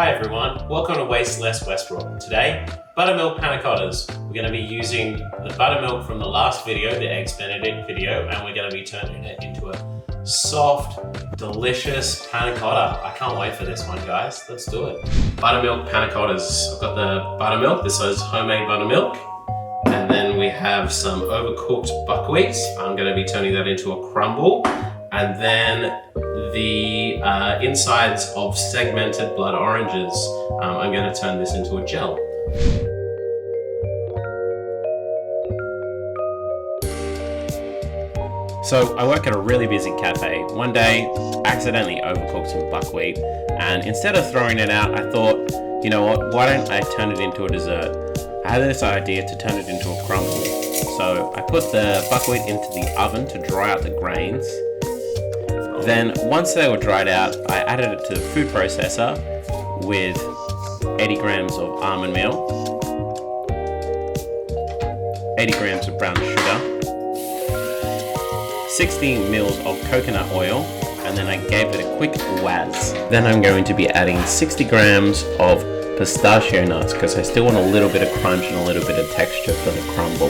Hi everyone, welcome to Waste Less Westbrook. Today, buttermilk panna cottas. We're going to be using the buttermilk from the last video, the Eggs Benedict video, and we're going to be turning it into a soft, delicious panna cotta. I can't wait for this one, guys. Let's do it. Buttermilk panna cottas. I've got the buttermilk. This is homemade buttermilk. And then we have some overcooked buckwheat. I'm going to be turning that into a crumble. And then the insides of segmented blood oranges. I'm going to turn this into a gel. So I work at a really busy cafe. One day, accidentally overcooked some buckwheat, and instead of throwing it out, I thought, you know what, why don't I turn it into a dessert? I had this idea to turn it into a crumble. So I put the buckwheat into the oven to dry out the grains. Then once they were dried out, I added it to the food processor with 80 grams of almond meal, 80 grams of brown sugar, 60 mils of coconut oil, and then I gave it a quick whiz. Then I'm going to be adding 60 grams of pistachio nuts because I still want a little bit of crunch and a little bit of texture for the crumble.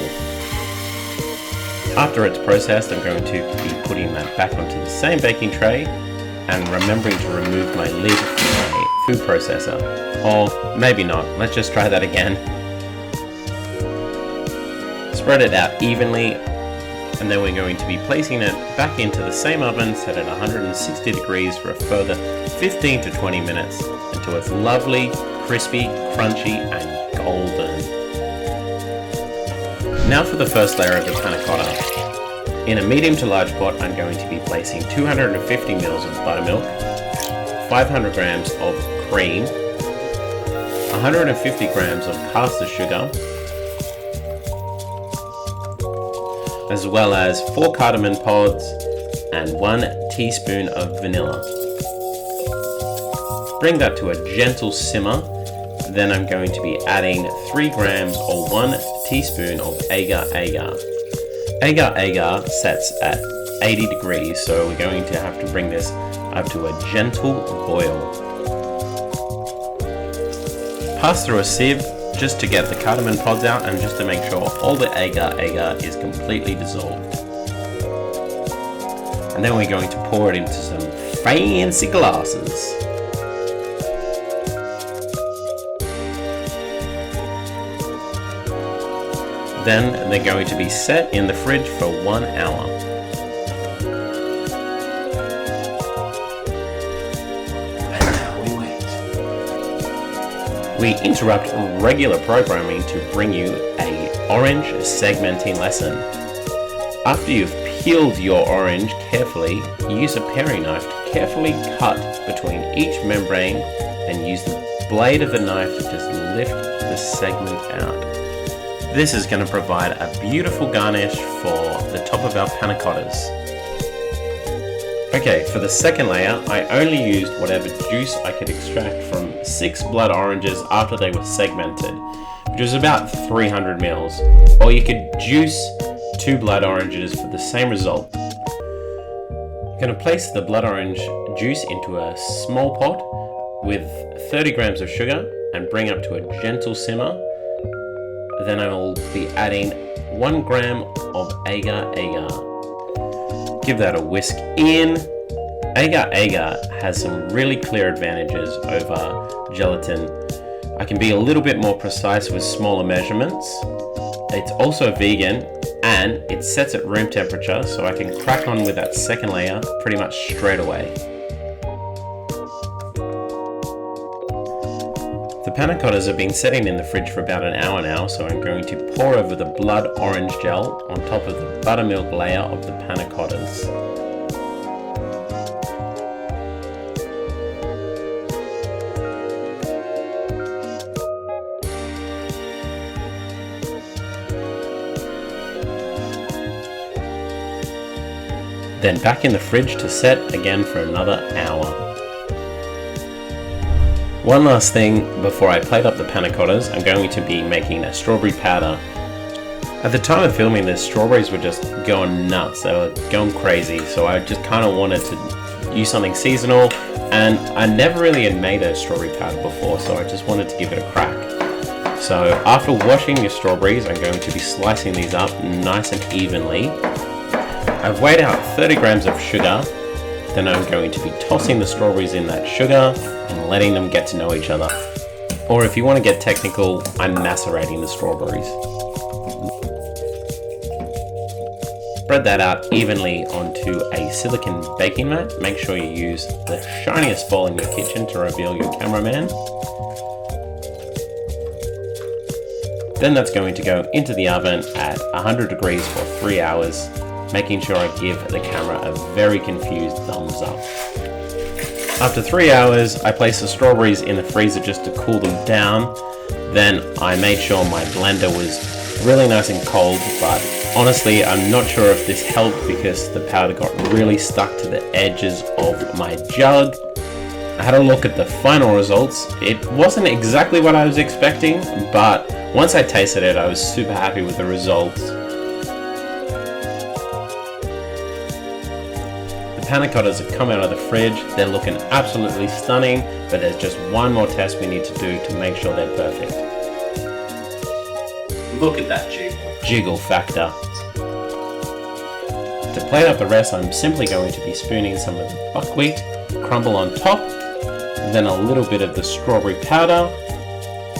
After it's processed, I'm going to be putting that back onto the same baking tray and remembering to remove my lid from my food processor. Or maybe not, let's just try that again. Spread it out evenly, and then we're going to be placing it back into the same oven set at 160 degrees for a further 15 to 20 minutes until it's lovely, crispy, crunchy, and golden. Now for the first layer of the panna cotta. In a medium to large pot, I'm going to be placing 250 mils of buttermilk, 500 grams of cream, 150 grams of caster sugar, as well as 4 cardamom pods and 1 teaspoon of vanilla. Bring that to a gentle simmer. Then I'm going to be adding 3 grams or 1 teaspoon of agar. Agar sets at 80 degrees, so we're going to have to bring this up to a gentle boil. Pass through a sieve just to get the cardamom pods out and just to make sure all the agar is completely dissolved. And then we're going to pour it into some fancy glasses. Then they're going to be set in the fridge for 1 hour. And now we wait. We interrupt regular programming to bring you an orange segmenting lesson. After you've peeled your orange carefully, use a paring knife to carefully cut between each membrane and use the blade of the knife to just lift the segment out. This is going to provide a beautiful garnish for the top of our panna cottas. Okay, for the second layer, I only used whatever juice I could extract from 6 blood oranges after they were segmented, which was about 300 mils. Or you could juice 2 blood oranges for the same result. You're going to place the blood orange juice into a small pot with 30 grams of sugar and bring up to a gentle simmer. Then I will be adding 1 gram of agar. Give that a whisk in. Agar has some really clear advantages over gelatin. I can be a little bit more precise with smaller measurements. It's also vegan and it sets at room temperature, so I can crack on with that second layer pretty much straight away. The panna cottas have been sitting in the fridge for about an hour now, so I'm going to pour over the blood orange gel on top of the buttermilk layer of the panna cottas. Then back in the fridge to set again for another hour. One last thing before I plate up the panna cottas, I'm going to be making a strawberry powder. At the time of filming this, strawberries were just going nuts, they were going crazy, so I just kind of wanted to use something seasonal, and I never really had made a strawberry powder before, so I just wanted to give it a crack. So after washing your strawberries, I'm going to be slicing these up nice and evenly. I've weighed out 30 grams of sugar, then I'm going to be tossing the strawberries in that sugar and letting them get to know each other. Or if you want to get technical, I'm macerating the strawberries. Spread that out evenly onto a silicone baking mat. Make sure you use the shiniest bowl in your kitchen to reveal your cameraman. Then that's going to go into the oven at 100 degrees for 3 hours, making sure I give the camera a very confused thumbs up. After 3 hours, I placed the strawberries in the freezer just to cool them down. Then I made sure my blender was really nice and cold, but honestly, I'm not sure if this helped because the powder got really stuck to the edges of my jug. I had a look at the final results. It wasn't exactly what I was expecting, but once I tasted it, I was super happy with the results. The panna cottas have come out of the fridge. They're looking absolutely stunning, but there's just one more test we need to do to make sure they're perfect. Look at that jiggle factor. To plate up the rest, I'm simply going to be spooning some of the buckwheat crumble on top, then a little bit of the strawberry powder,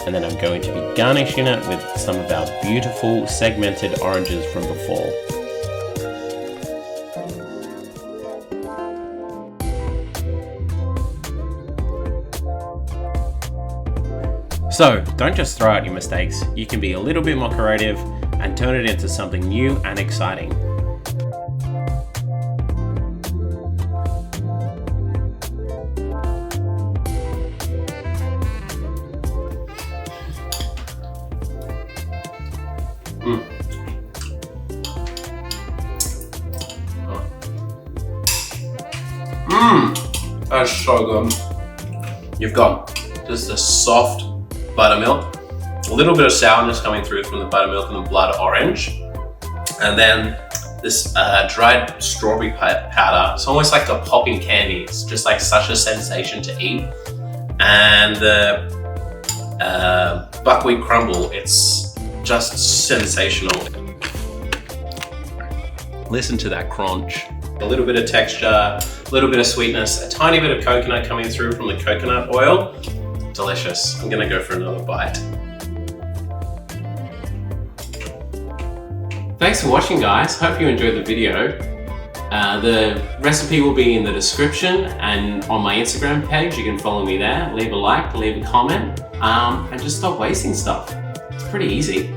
and then I'm going to be garnishing it with some of our beautiful segmented oranges from before. So, don't just throw out your mistakes. You can be a little bit more creative and turn it into something new and exciting. That's so good. You've got just a soft buttermilk, a little bit of sourness coming through from the buttermilk and the blood orange, and then this dried strawberry powder. It's almost like a popping candy. It's just like such a sensation to eat. And the buckwheat crumble, it's just sensational. Listen to that crunch. A little bit of texture, a little bit of sweetness, a tiny bit of coconut coming through from the coconut oil. Delicious. I'm gonna go for another bite. Thanks for watching, guys. Hope you enjoyed the video. The recipe will be in the description and on my Instagram page. You can follow me there. Leave a like, leave a comment, and just stop wasting stuff. It's pretty easy.